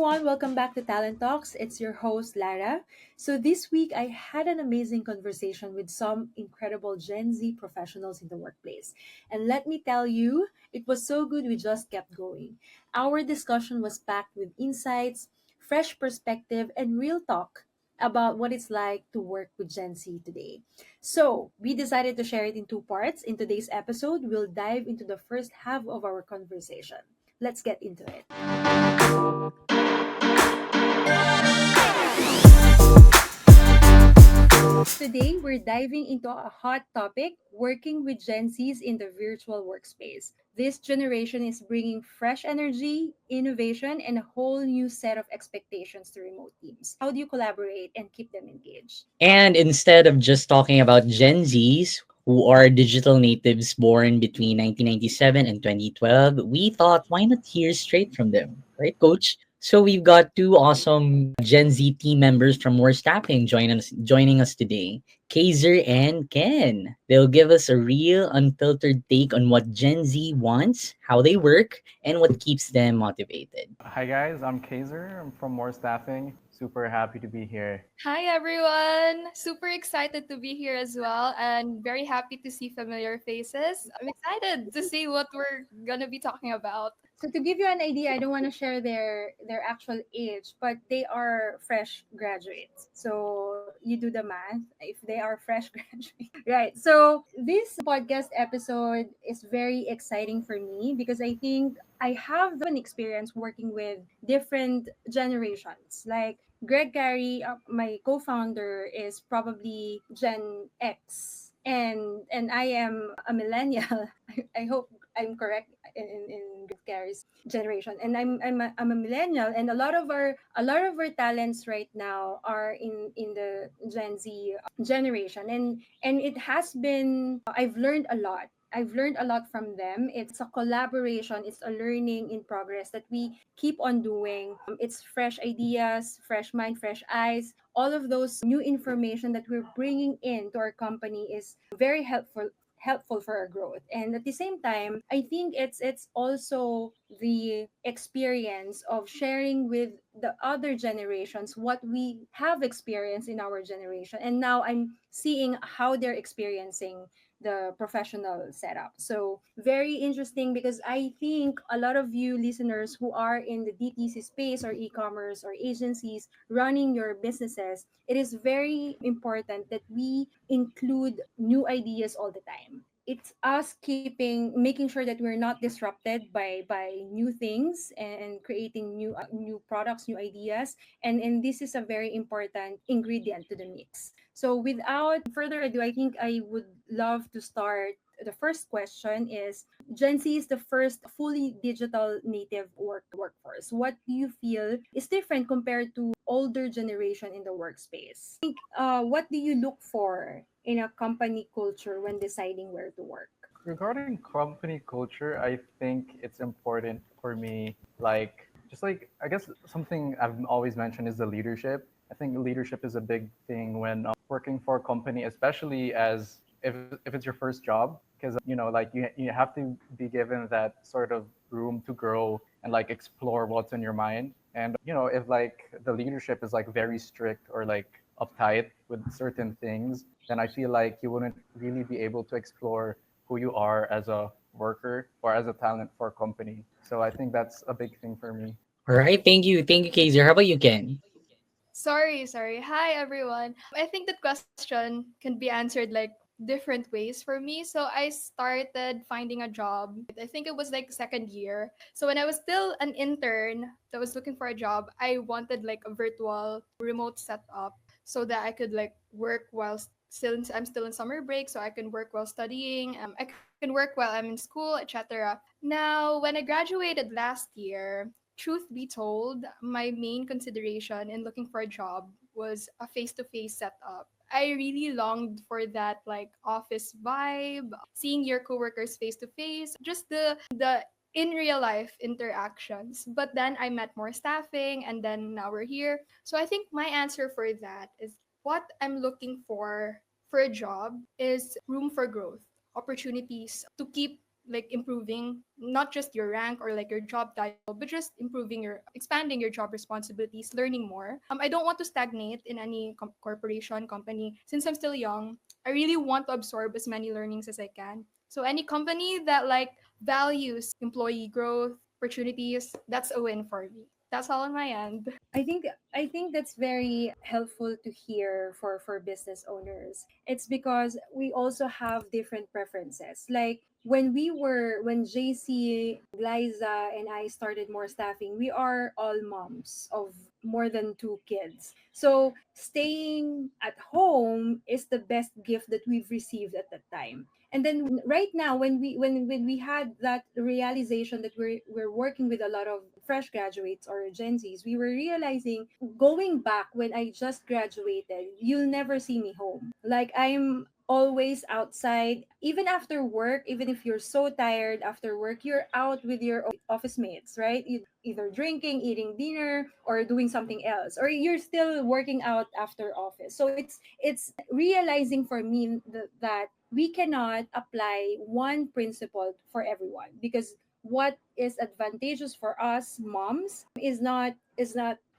everyone, welcome back to Talent Talks. It's your host, Lara. So, this week I had an amazing conversation with some incredible Gen Z professionals in the workplace. And let me tell you, it was so good we just kept going. Our discussion was packed with insights, fresh perspective, and real talk about what it's like to work with Gen Z today. So, we decided to share it in two parts. In today's episode, we'll dive into the first half of our conversation. Let's get into it. Today, we're diving into a hot topic working with Gen Zs in the virtual workspace. This generation is bringing fresh energy, innovation, and a whole new set of expectations to remote teams. How do you collaborate and keep them engaged? And instead of just talking about Gen Zs, who are digital natives born between 1997 and 2012, we thought, why not hear straight from them? Right, coach? So we've got two awesome Gen Z team members from More Staffing joining us today, Keizzer and Ken. They'll give us a real, unfiltered take on what Gen Z wants, how they work, and what keeps them motivated. Hi guys, I'm Keizzer. I'm from More Staffing. Super happy to be here. Hi everyone! Super excited to be here as well and very happy to see familiar faces. I'm excited to see what we're gonna be talking about. So to give you an idea, I don't want to share their actual age, but they are fresh graduates. So you do the math if they are fresh graduates. Right. So this podcast episode is very exciting for me because I think I have an experience working with different generations. Like Greg Carey, my co-founder, is probably Gen X. And I am a millennial. I hope I'm correct in Gary's generation, and I'm a millennial, and a lot of our talents right now are in the Gen Z generation, and it has been I've learned a lot. I've learned a lot from them. It's a collaboration, it's a learning in progress that we keep on doing. It's fresh ideas, fresh mind, fresh eyes. All of those new information that we're bringing in to our company is very helpful for our growth. And at the same time, I think it's also the experience of sharing with the other generations what we have experienced in our generation, and now I'm seeing how they're experiencing the professional setup. So very interesting because I think a lot of you listeners who are in the DTC space or e-commerce or agencies running your businesses, it is very important that we include new ideas all the time. It's us making sure that we're not disrupted by new things and creating new products, new ideas, and this is a very important ingredient to the mix. So without further ado, I think I would love to start. The first question is, Gen Z is the first fully digital native workforce. What do you feel is different compared to older generation in the workspace? What do you look for in a company culture when deciding where to work? Regarding company culture, I think it's important for me, like, just like, I guess something I've always mentioned is the leadership. I think leadership is a big thing when working for a company, especially as if it's your first job, because, like you have to be given that sort of room to grow and like explore what's in your mind. And, if like the leadership is like very strict or like uptight with certain things, then I feel like you wouldn't really be able to explore who you are as a worker or as a talent for a company. So I think that's a big thing for me. All right, thank you. Thank you, Keizzer. How about you, Ken? Sorry. Hi everyone. I think that question can be answered like different ways for me. So I started finding a job. I think it was like second year. So when I was still an intern that was looking for a job, I wanted like a virtual remote setup so that I could like work while I'm still in summer break, so I can work while studying. I can work while I'm in school, etc. Now, when I graduated last year, truth be told, my main consideration in looking for a job was a face-to-face setup. I really longed for that like office vibe, seeing your coworkers face to face, just the in real life interactions. But then I met more staffing and then now we're here. So I think my answer for that is what I'm looking for a job is room for growth, opportunities to keep like improving not just your rank or like your job title, but just improving your expanding your job responsibilities, learning more. I don't want to stagnate in any corporation company. Since I'm still young, I really want to absorb as many learnings as I can. So any company that like values employee growth, opportunities, that's a win for me. That's all on my end. I think I think that's very helpful to hear for business owners. It's because we also have different preferences. Like when JC, Liza, and I started more staffing, we are all moms of more than two kids. So staying at home is the best gift that we've received at that time. And then right now, when we had that realization that we're working with a lot of fresh graduates or Gen Zs, we were realizing, going back when I just graduated, you'll never see me home. Like, I'm always outside, even after work. Even if you're so tired after work, you're out with your office mates, right? You either drinking, eating dinner, or doing something else, or you're still working out after office. So it's realizing for me that we cannot apply one principle for everyone, because what is advantageous for us moms is not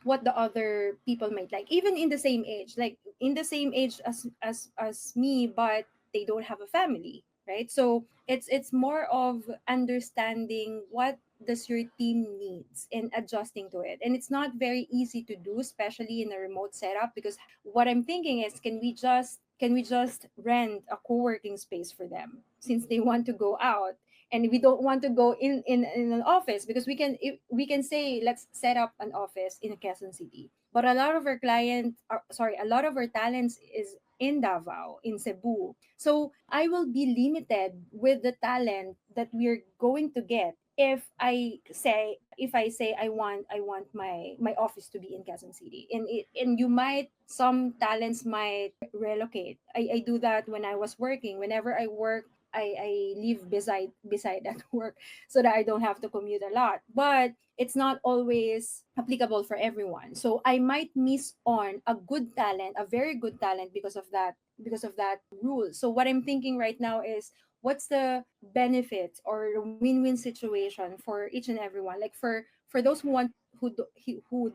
what the other people might like, even in the same age, like in the same age as me, but they don't have a family, right? So it's more of understanding what does your team needs and adjusting to it. And it's not very easy to do, especially in a remote setup, because what I'm thinking is, can we just rent a co-working space for them, since they want to go out and we don't want to go in an office, because we can say, let's set up an office in Quezon City, but a lot of our a lot of our talents is in Davao, in Cebu. So I will be limited with the talent that we're going to get if I say I want my office to be in Quezon City. And you might, some talents might relocate. I do that when I was working. Whenever I work, I live beside that work, so that I don't have to commute a lot. But it's not always applicable for everyone. So I might miss on a good talent, a very good talent, because of that rule. So what I'm thinking right now is, what's the benefit or win-win situation for each and everyone? Like, for those who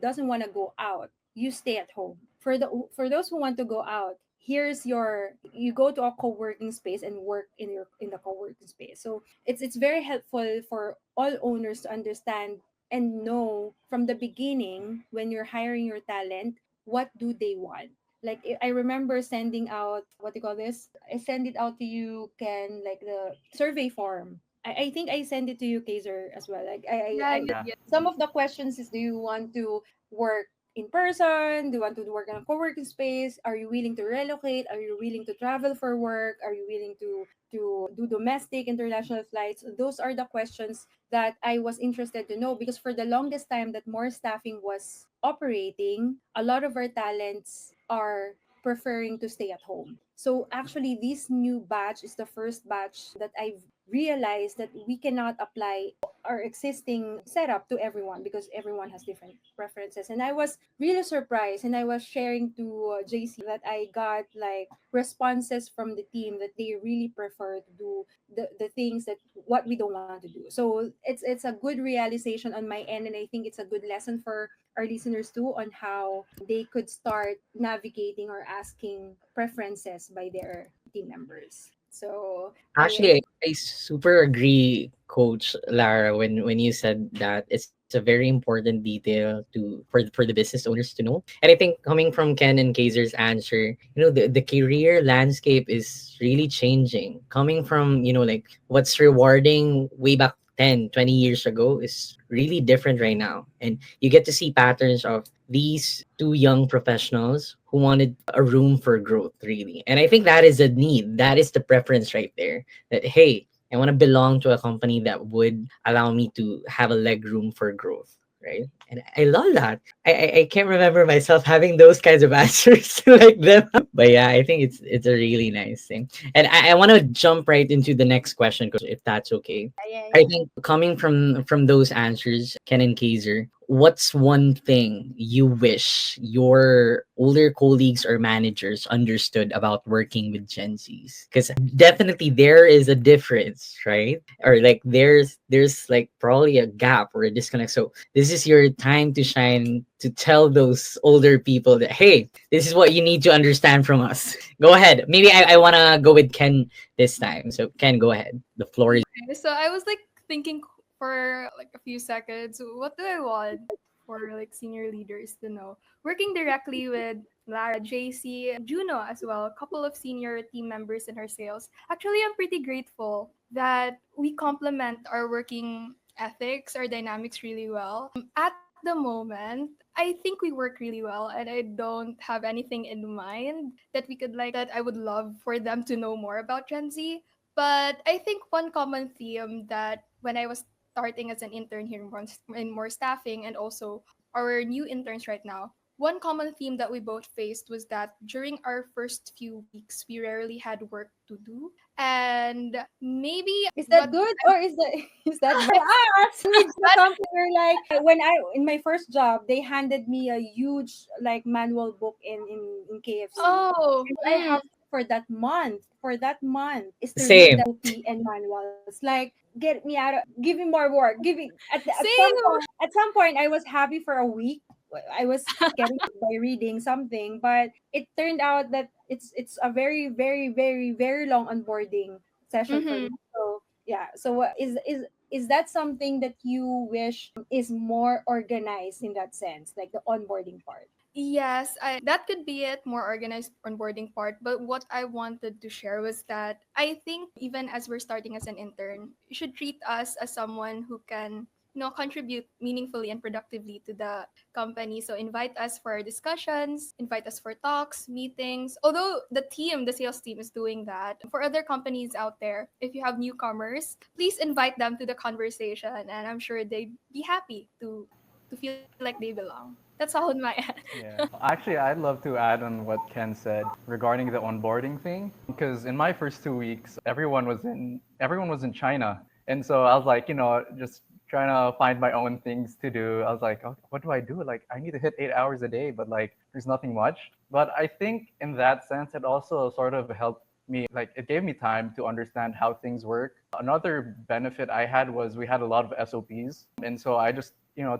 doesn't want to go out, you stay at home. For those who want to go out, you go to a co-working space and work in the co-working space. So it's very helpful for all owners to understand and know from the beginning, when you're hiring your talent, what do they want. Like, I remember sending out, what do you call this, I send it out to you, Ken, like the survey form. I think I send it to you, Kaiser, as well. Like, Yeah, I Yeah. yeah. some of the questions is, do you want to work in person? Do you want to work in a co-working space? Are you willing to relocate? Are you willing to travel for work? Are you willing to do domestic, international flights? Those are the questions that I was interested to know, because for the longest time that more staffing was operating, a lot of our talents are preferring to stay at home. So actually, this new batch is the first batch that I've realized that we cannot apply our existing setup to everyone, because everyone has different preferences. And I was really surprised, and I was sharing to JC that I got like responses from the team that they really prefer to do the things that what we don't want to do. So it's a good realization on my end, and I think it's a good lesson for our listeners too, on how they could start navigating or asking preferences by their team members. So I Actually, I super agree, Coach Lara, when you said that it's a very important detail for the business owners to know. And I think coming from Ken and Keizer's answer, the career landscape is really changing. Coming from, like what's rewarding way back 10, 20 years ago is really different right now. And you get to see patterns of these two young professionals who wanted a room for growth, really. And I think that is a need. That is the preference right there. That, hey, I want to belong to a company that would allow me to have a leg room for growth. Right. And I love that. I can't remember myself having those kinds of answers like them. But yeah, I think it's a really nice thing. And I want to jump right into the next question, if that's okay. yeah, I yeah. think coming from those answers, Ken and Kaiser, what's one thing you wish your older colleagues or managers understood about working with Gen Zs? Because definitely there is a difference, right? Or like there's like probably a gap or a disconnect. So this is your time to shine to tell those older people that hey, this is what you need to understand from us. Go ahead. Maybe I wanna go with Ken this time. So Ken, go ahead. The floor is Okay, so I was like thinking for like a few seconds, what do I want for like senior leaders to know? Working directly with Lara, JC, Juno as well, a couple of senior team members in our sales. Actually, I'm pretty grateful that we complement our working ethics, our dynamics really well. At the moment, I think we work really well, and I don't have anything in mind that we could like that I would love for them to know more about Gen Z. But I think one common theme that when I was starting as an intern here in more staffing and also our new interns right now, one common theme that we both faced was that during our first few weeks, we rarely had work to do. And maybe Is that what good or is that is that bad? We do that something where like when I in my first job, they handed me a huge like manual book in KFC. oh And I have for that month is to read same. the OP and manuals. Like get me out of give me more work. Give me same. at some point I was happy for a week. I was getting by reading something, but it turned out that it's a very very long onboarding session for me. Mhm. So yeah. So is that something that you wish is more organized in that sense, like the onboarding part? Yes, that could be it, more organized onboarding part. But what I wanted to share was that I think even as we're starting as an intern, you should treat us as someone who can, contribute meaningfully and productively to the company. So invite us for discussions, invite us for talks, meetings. Although the sales team is doing that. For other companies out there, if you have newcomers, please invite them to the conversation, and I'm sure they'd be happy to feel like they belong. That's all on my end. Yeah. Actually, I'd love to add on what Ken said regarding the onboarding thing. Because in my first 2 weeks, everyone was in China, and so I was like, just trying to find my own things to do. I was like, oh, what do I do? Like, I need to hit 8 hours a day, but like, there's nothing much. But I think in that sense, it also sort of helped me. Like, it gave me time to understand how things work. Another benefit I had was we had a lot of SOPs, and so I just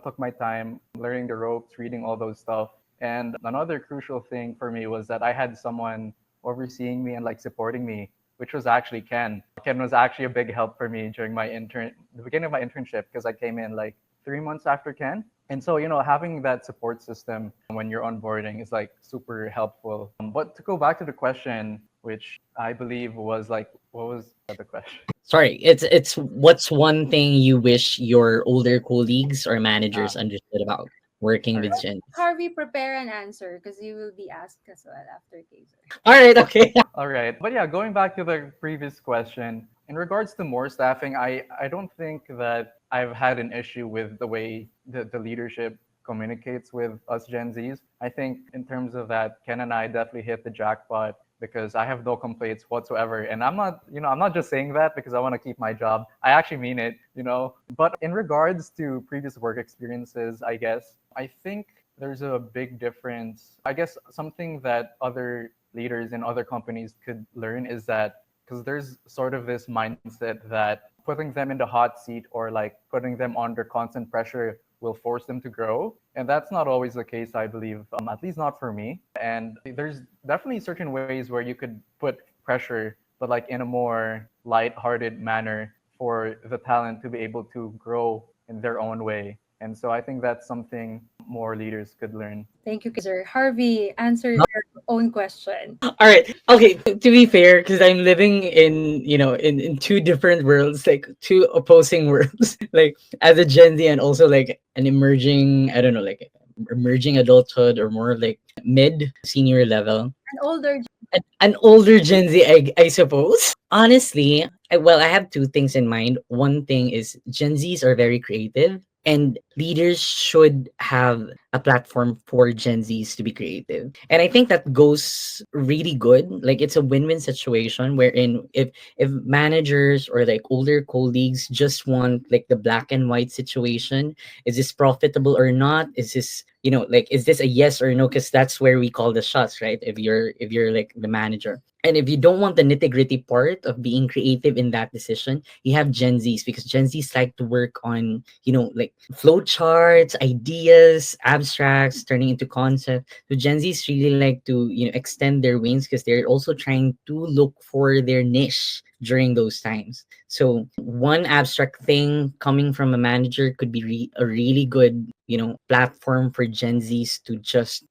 took my time learning the ropes, reading all those stuff. And another crucial thing for me was that I had someone overseeing me and like supporting me, which was actually Ken. Ken was actually a big help for me during the beginning of my internship, because I came in like 3 months after Ken. And so, having that support system when you're onboarding is like super helpful. But to go back to the question, which I believe was like, what was the question? Sorry, it's what's one thing you wish your older colleagues or managers Ah, understood about working all with right. Gen Z? Harvey, prepare an answer because you will be asked as well after Kaiser. All right, okay. All right. But yeah, going back to the previous question, in regards to more staffing, I don't think that I've had an issue with the way the leadership communicates with us Gen Zs. I think in terms of that, Ken and I definitely hit the jackpot because I have no complaints whatsoever. And I'm not just saying that because I want to keep my job. I actually mean it. But in regards to previous work experiences, I guess, I think there's a big difference. I guess something that other leaders in other companies could learn is that because there's sort of this mindset that putting them in the hot seat or like putting them under constant pressure will force them to grow. And that's not always the case, I believe, at least not for me. And there's definitely certain ways where you could put pressure, but like in a more light-hearted manner for the talent to be able to grow in their own way. And so I think that's something more leaders could learn. Thank you, Kaiser. Harvey, answer your own question. All right. Okay. To be fair, because I'm living in two different worlds, like two opposing worlds, like as a Gen Z and also like an emerging, I don't know, like emerging adulthood or more like mid senior level. An older An older Gen Z, I suppose. Honestly, I have two things in mind. One thing is Gen Zs are very creative, and leaders should have a platform for Gen Zs to be creative. And I think that goes really good. Like it's a win-win situation wherein if managers or like older colleagues just want like the black and white situation, is this profitable or not? Is this, like, is this a yes or no? Because that's where we call the shots, right? If you're like the manager. And if you don't want the nitty gritty part of being creative in that decision, you have Gen Zs, because Gen Zs like to work on, like flow charts, ideas, abstracts, turning into concept. So Gen Zs really like to, extend their wings because they're also trying to look for their niche during those times. So one abstract thing coming from a manager could be a really good, platform for Gen Zs to just,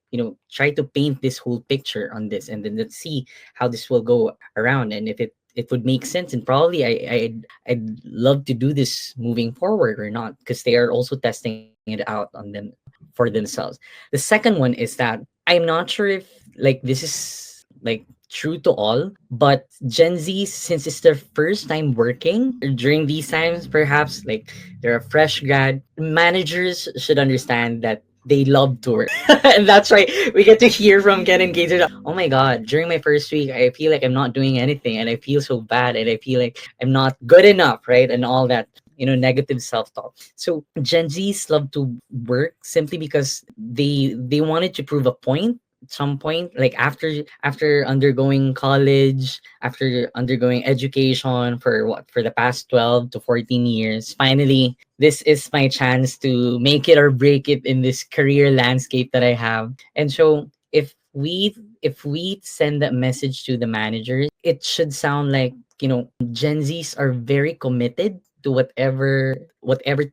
try to paint this whole picture on this, and then let's see how this will go around, and if it would make sense, and probably I'd love to do this moving forward or not, because they are also testing it out on them for themselves. The second one is that I'm not sure if like this is like true to all, but Gen Z, since it's their first time working during these times, perhaps like they're a fresh grad, managers should understand that they love to work. And that's why we get to hear from Ken and Keizzer, oh my god, during my first week I feel like I'm not doing anything and I feel so bad and I feel like I'm not good enough, right? And all that, negative self-talk. So Gen Z's love to work simply because they wanted to prove a point at some point, like after undergoing college, after undergoing education for the past 12 to 14 years. Finally, this is my chance to make it or break it in this career landscape that I have. And so if we send that message to the managers, it should sound like, Gen Zs are very committed to whatever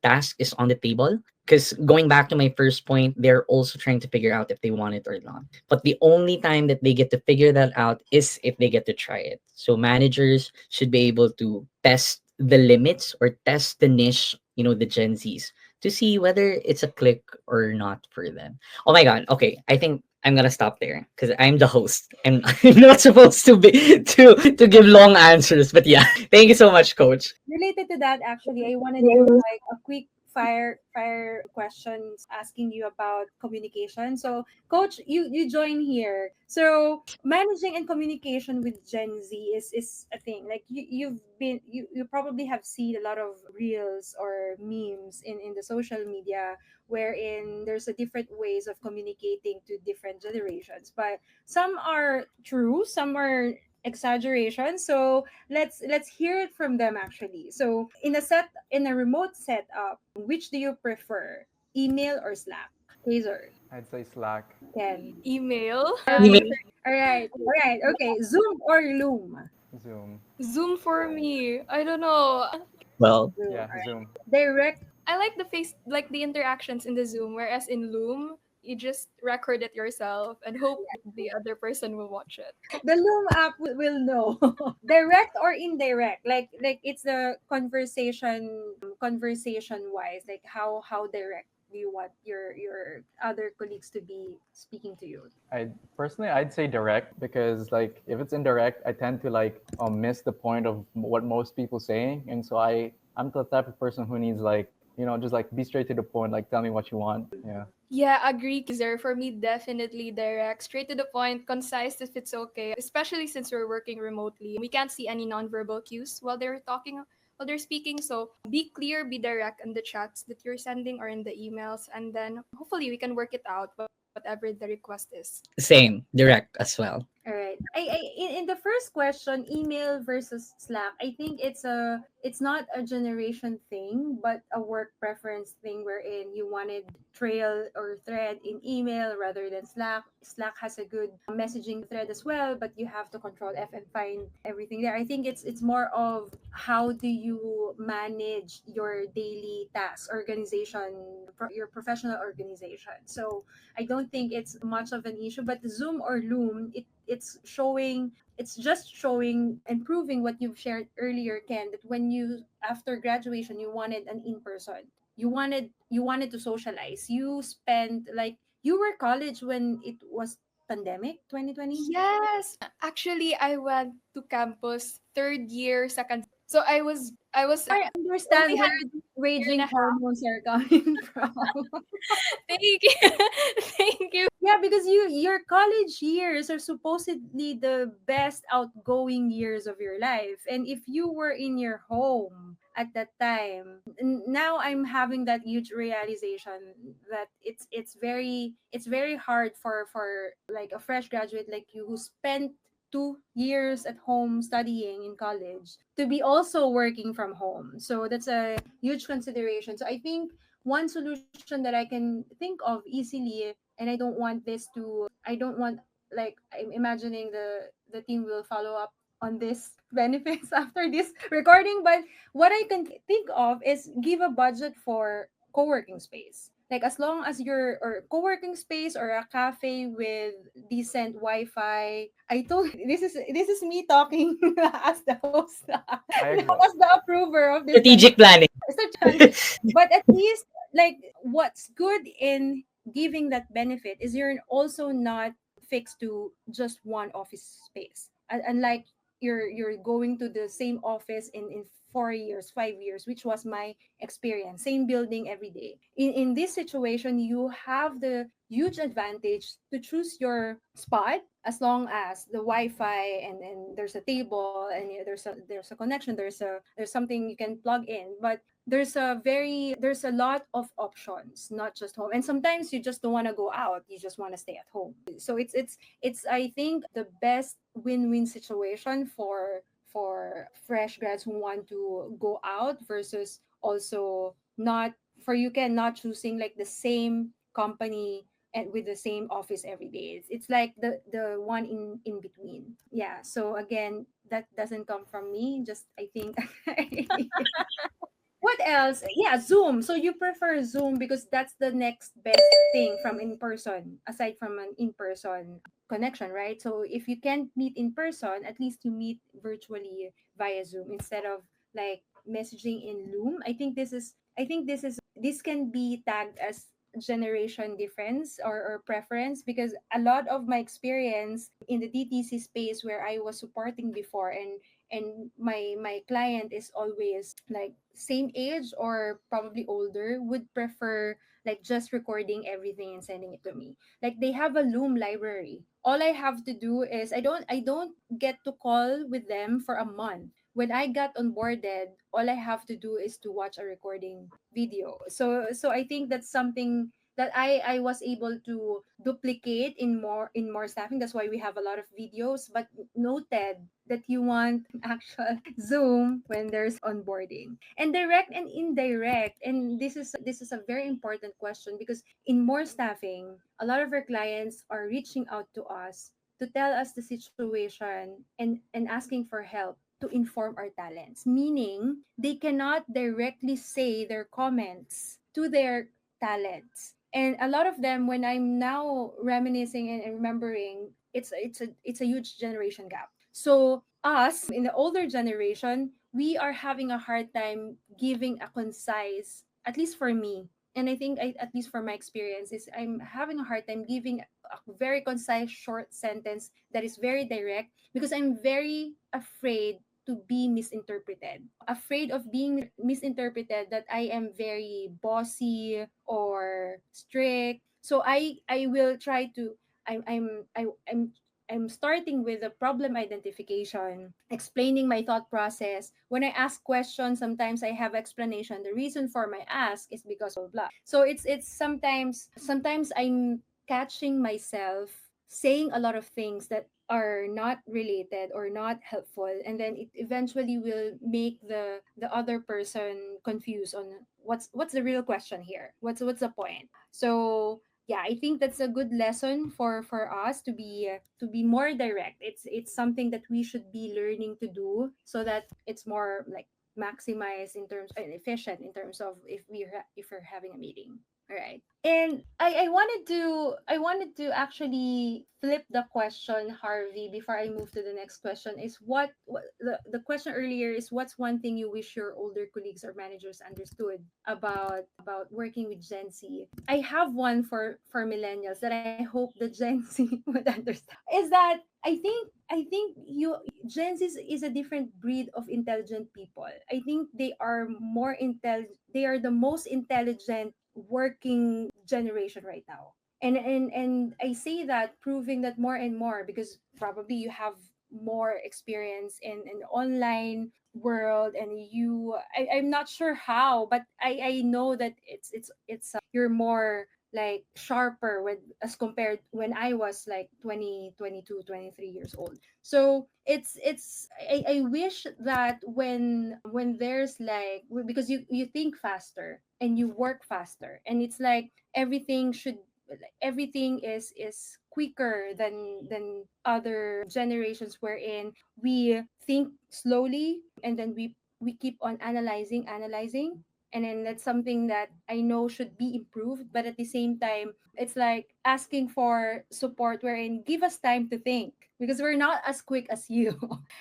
task is on the table. Because going back to my first point, they're also trying to figure out if they want it or not. But the only time that they get to figure that out is if they get to try it. So managers should be able to test the limits or test the niche, the Gen Zs, to see whether it's a click or not for them. Oh my god. Okay, I think I'm gonna stop there because I'm the host. I'm not supposed to be to give long answers. But yeah, thank you so much, Coach. Related to that, actually, I want to do like a quick fire questions asking you about communication. So, Coach, you join here. So, managing and communication with Gen Z is a thing. Like you probably have seen a lot of reels or memes in the social media wherein there's a different ways of communicating to different generations. But some are true, some are exaggeration. So let's hear it from them actually. So in a remote setup, which do you prefer? Email or Slack? Taser. I'd say Slack. Ken. Email. Email. And All right. All right. Okay. Zoom or Loom? Zoom. Zoom for me. I don't know. Well, Zoom. All Yeah, right. Zoom. Direct. I like the face, like the interactions in the Zoom, whereas in Loom, you just record it yourself and hope the other person will watch it. The Loom app will know. Direct or indirect? Like it's the conversation wise. Like how direct do you want your other colleagues to be speaking to you? I'd say direct, because like if it's indirect, I tend to like miss the point of what most people saying, and so I'm the type of person who needs like, just like be straight to the point, like tell me what you want. Yeah. Yeah, agree, Kizer. For me, definitely direct, straight to the point, concise if it's okay. Especially since we're working remotely, we can't see any nonverbal cues while they're talking, while they're speaking. So be clear, be direct in the chats that you're sending or in the emails, and then hopefully we can work it out, whatever the request is. same, direct as well. All right. In the first question, email versus Slack, I think it's not a generation thing, but a work preference thing wherein you wanted trail or thread in email rather than Slack. Slack has a good messaging thread as well, but you have to control F and find everything there. I think it's more of how do you manage your daily tasks, your professional organization. So I don't think it's much of an issue. But Zoom or Loom, it's just showing and proving what you've shared earlier, Ken, that when you after graduation you wanted an in person. You wanted to socialize. You spent like you were college when it was pandemic 2020. Yes, actually, I went to campus third year, second So I was I only understand had where the year and a raging half. hormones are coming from. Thank you. Thank you. Yeah, because your college years are supposedly the best outgoing years of your life. And if you were in your home at that time, now I'm having that huge realization that it's very hard for like a fresh graduate like you who spent 2 years at home studying in college to be also working from home. So that's a huge consideration. So I think one solution that I can think of easily, and I don't want, like, I'm imagining the team will follow up on this benefits after this recording, but what I can think of is give a budget for co-working space. Like, as long as you're or co-working space or a cafe with decent Wi-Fi. I told this is me talking as the host, I agree. as the approver of this Strategic planning. strategy. But at least, like, what's good in giving that benefit is you're also not fixed to just one office space. Unlike you're going to the same office in 4 years, 5 years, which was my experience, same building every day. In this situation, you have the huge advantage to choose your spot as long as the Wi-Fi, and there's a table, and there's a connection, there's something you can plug in. But there's a lot of options, not just home. And sometimes you just don't want to go out, you just want to stay at home. So it's I think the best win-win situation for fresh grads who want to go out versus also not, for you can not choosing like the same company and with the same office every day. It's like the one in between. Yeah, so again, that doesn't come from me, just I think. What else? Yeah, Zoom. So you prefer Zoom because that's the next best thing from in person, aside from an in person connection, right? So if you can't meet in person, at least you meet virtually via Zoom instead of like messaging in Loom. This can be tagged as generation difference or preference, because a lot of my experience in the DTC space where I was supporting before, and my client is always like same age or probably older, would prefer like just recording everything and sending it to me. Like, they have a Loom library. All I have to do is I don't get to call with them for a month. When I got onboarded, all I have to do is to watch a recording video. So I think that's something that I was able to duplicate in more staffing. That's why we have a lot of videos. But noted that you want actual Zoom when there's onboarding. And direct and indirect. And this is a very important question, because in more staffing, a lot of our clients are reaching out to us to tell us the situation and asking for help to inform our talents. Meaning, they cannot directly say their comments to their talents. And a lot of them, when I'm now reminiscing and remembering, it's a huge generation gap. So us in the older generation, we are having a hard time giving a concise, at least for me, and I think at least for my experience, is I'm having a hard time giving a very concise short sentence that is very direct, because I'm very afraid to be misinterpreted. Afraid of being misinterpreted that I am very bossy or strict. So I will try to I'm starting with the problem identification, explaining my thought process. When I ask questions, sometimes I have explanation. The reason for my ask is because of blah. So it's sometimes I'm catching myself saying a lot of things that are not related or not helpful, and then it eventually will make the other person confused on what's the real question here, what's the point. So yeah, I think that's a good lesson for us to be more direct. It's something that we should be learning to do, so that it's more like maximized in terms and efficient in terms of if we're having a meeting. All right. And I wanted to actually flip the question, Harvey, before I move to the next question. Is what the question earlier is, what's one thing you wish your older colleagues or managers understood about working with Gen Z? I have one for millennials that I hope the Gen Z would understand. Is that I think Gen Z is a different breed of intelligent people. I think they are more they are the most intelligent working generation right now. And I say that, proving that more and more, because probably you have more experience in an online world, and I'm not sure how, but I know that it's you're more like sharper with, as compared when I was like 20, 22, 23 years old. So I wish that when there's like, because you think faster and you work faster, and it's like everything is quicker than other generations, wherein we think slowly, and then we keep on analyzing, and then that's something that I know should be improved. But at the same time, it's like asking for support, wherein give us time to think, because we're not as quick as you.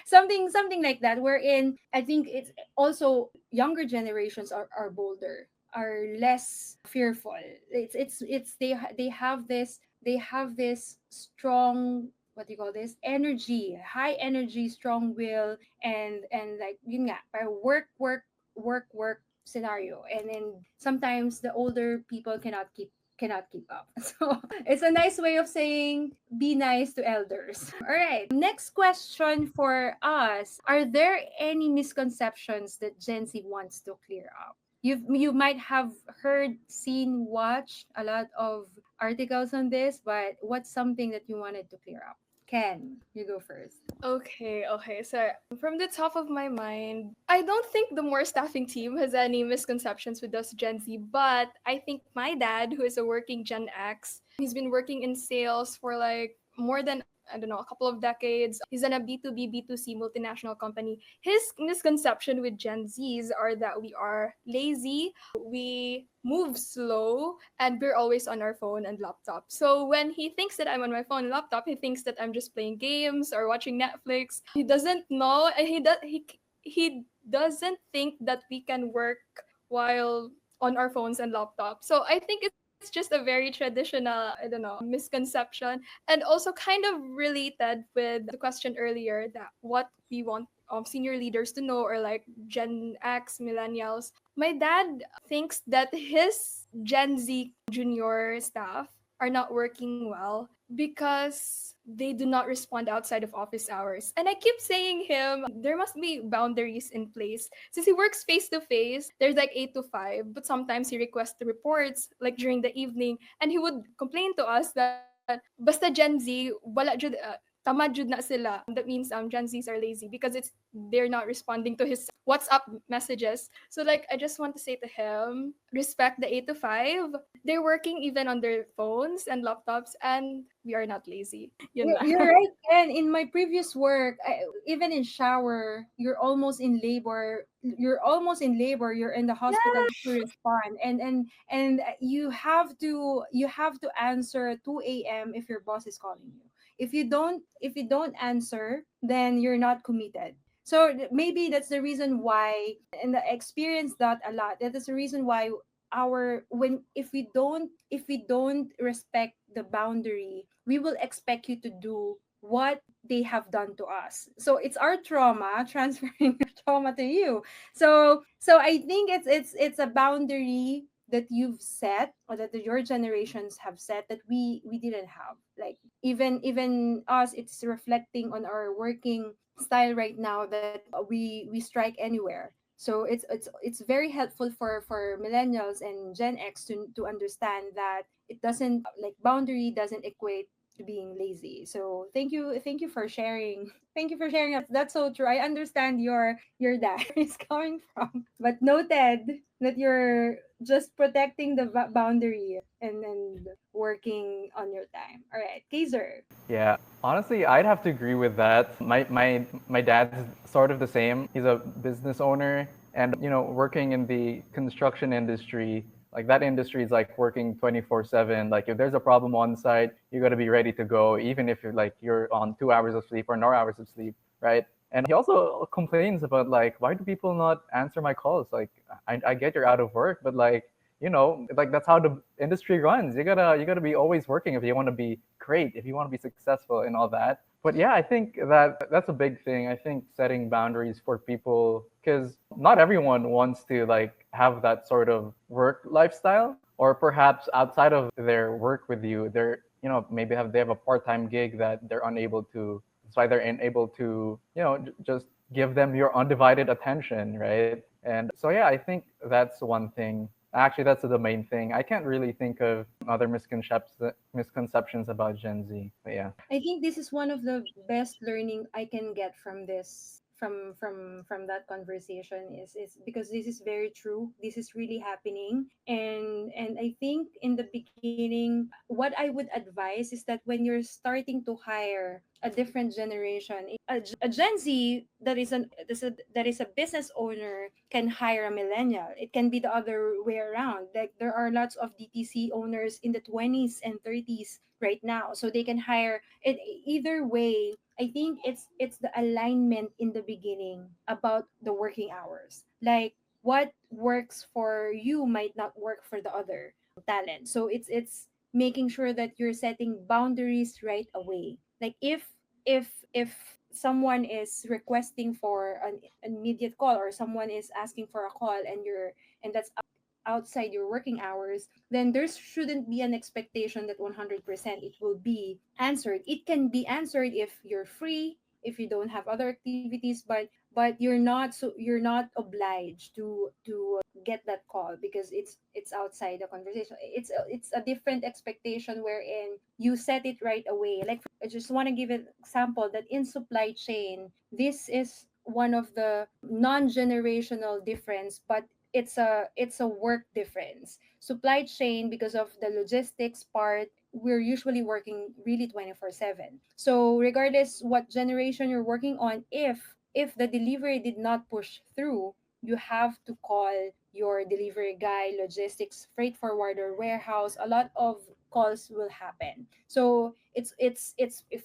Something like that, wherein I think it's also younger generations are bolder, are less fearful. It's they have this strong, what do you call this, energy, high energy, strong will, and like yun nga, para work scenario. And then sometimes the older people cannot keep up. So it's a nice way of saying be nice to elders. All right. Next question for us. Are there any misconceptions that Gen Z wants to clear up? You might have heard, seen, watched a lot of articles on this, but what's something that you wanted to clear up? Ken, you go first. Okay. So from the top of my mind, I don't think the More Staffing team has any misconceptions with us Gen Z, but I think my dad, who is a working Gen X, he's been working in sales for like more than, I don't know, a couple of decades. He's in a B2B, B2C multinational company. His misconception with Gen Zs are that we are lazy, we move slow, and we're always on our phone and laptop. So when he thinks that I'm on my phone and laptop, he thinks that I'm just playing games or watching Netflix. He doesn't know, and he doesn't think that we can work while on our phones and laptop. So I think it's just a very traditional, I don't know, misconception, and also kind of related with the question earlier, that what we want senior leaders to know, or like Gen X, millennials. My dad thinks that his Gen Z junior staff are not working well because they do not respond outside of office hours. And I keep saying him, there must be boundaries in place. Since he works face to face, there's like 8 to 5, but sometimes he requests the reports like during the evening, and he would complain to us that basta Gen Z, wala jud tamad jud na sila. That means Gen Zs are lazy because they're not responding to his WhatsApp messages. So like I just want to say to him, respect the 8 to 5. They're working even on their phones and laptops, and we are not lazy. Yun lang. You're right, Ken. In my previous work, even in shower, You're almost in labor. You're in the hospital to respond, and you have to answer at 2 a.m. if your boss is calling you. If you don't answer, then you're not committed. So maybe that's the reason why, and I experienced that a lot. That is the reason why our when if we don't respect the boundary, we will expect you to do what they have done to us. So it's our trauma transferring our trauma to you. So I think it's a boundary that you've set, or that your generations have set, that we didn't have. Like even us, it's reflecting on our working style right now, that we strike anywhere. So it's very helpful for millennials and Gen X to understand that it doesn't, like, boundary doesn't equate to being lazy. So thank you for sharing. Thank you for sharing. That's so true. I understand your dad is coming from, but noted that you're just protecting the boundary, and working on your time. All right, Keizzer. Yeah, honestly, I'd have to agree with that. My dad's sort of the same. He's a business owner, and working in the construction industry, like that industry is like working 24/7. Like if there's a problem on site, you got to be ready to go, even if you're on 2 hours of sleep or no hours of sleep, right? And he also complains about, like, why do people not answer my calls? Like, I get you're out of work, but like that's how the industry runs. You gotta be always working if you want to be great, if you want to be successful and all that. But yeah, I think that that's a big thing. I think setting boundaries for people, because not everyone wants to like have that sort of work lifestyle, or perhaps outside of their work with you, they're maybe they have a part-time gig that they're unable to. That's why they're unable to just give them your undivided attention, right? And so yeah, I think that's one thing. Actually, that's the main thing. I can't really think of other misconceptions about Gen Z. But yeah. I think this is one of the best learning I can get from this, from that conversation, is because this is very true. This is really happening. And I think in the beginning, what I would advise is that when you're starting to hire a different generation, a Gen Z that is a business owner can hire a millennial. It can be the other way around. Like there are lots of DTC owners in the 20s and 30s right now, so they can hire it. Either way, I think it's the alignment in the beginning about the working hours. Like what works for you might not work for the other talent. So it's making sure that you're setting boundaries right away. Like if someone is requesting for an immediate call, or someone is asking for a call, and that's outside your working hours, then there shouldn't be an expectation that 100% it will be answered. It can be answered if you're free, if you don't have other activities, but you're not obliged to get that call because it's outside the conversation. It's a different expectation wherein you set it right away. Like I just want to give an example that in supply chain, this is one of the non-generational difference, but it's a work difference. Supply chain, because of the logistics part, we're usually working really 24/7. So regardless what generation you're working on, if the delivery did not push through, you have to call your delivery guy, logistics, freight forwarder, warehouse. A lot of calls will happen. So it's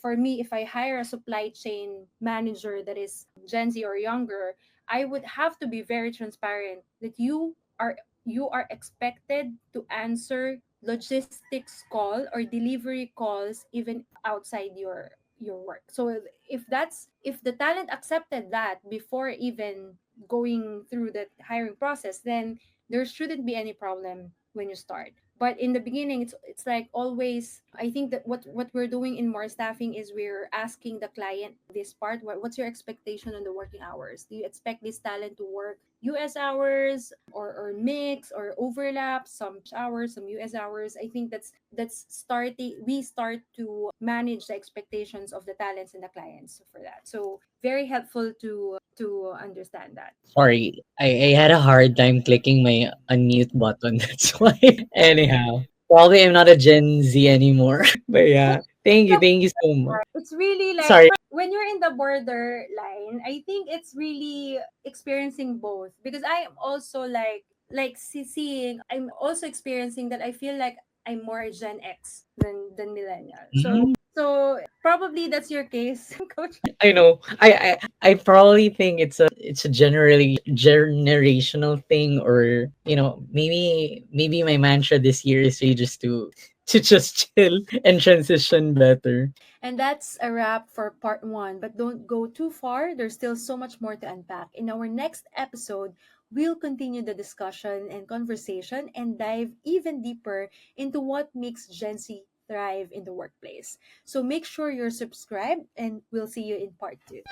for me, if I hire a supply chain manager that is Gen Z or younger, I would have to be very transparent that you are expected to answer logistics call or delivery calls even outside your work. So if the talent accepted that before even going through the hiring process, then there shouldn't be any problem when you start. But in the beginning, it's like always. I think that what we're doing in more staffing is we're asking the client this part. What's your expectation on the working hours? Do you expect this talent to work US hours, or mix or overlap, some hours, some US hours? I think that's starting we start to manage the expectations of the talents and the clients for that. So very helpful to understand that. Sorry, I had a hard time clicking my unmute button. That's why. Anyhow, probably I'm not a Gen Z anymore. But yeah, thank you so much. It's really like Sorry. when you're in the border line, I think it's really experiencing both, because I am also like seeing, I'm also experiencing that I feel like I'm more Gen X than millennial. So Mm, so probably that's your case, coach. I know. I probably think it's a generally generational thing, or maybe my mantra this year is really just to just chill and transition better. And that's a wrap for part one. But don't go too far. There's still so much more to unpack. In our next episode, we'll continue the discussion and conversation and dive even deeper into what makes Gen Z thrive in the workplace. So make sure you're subscribed, and we'll see you in part two.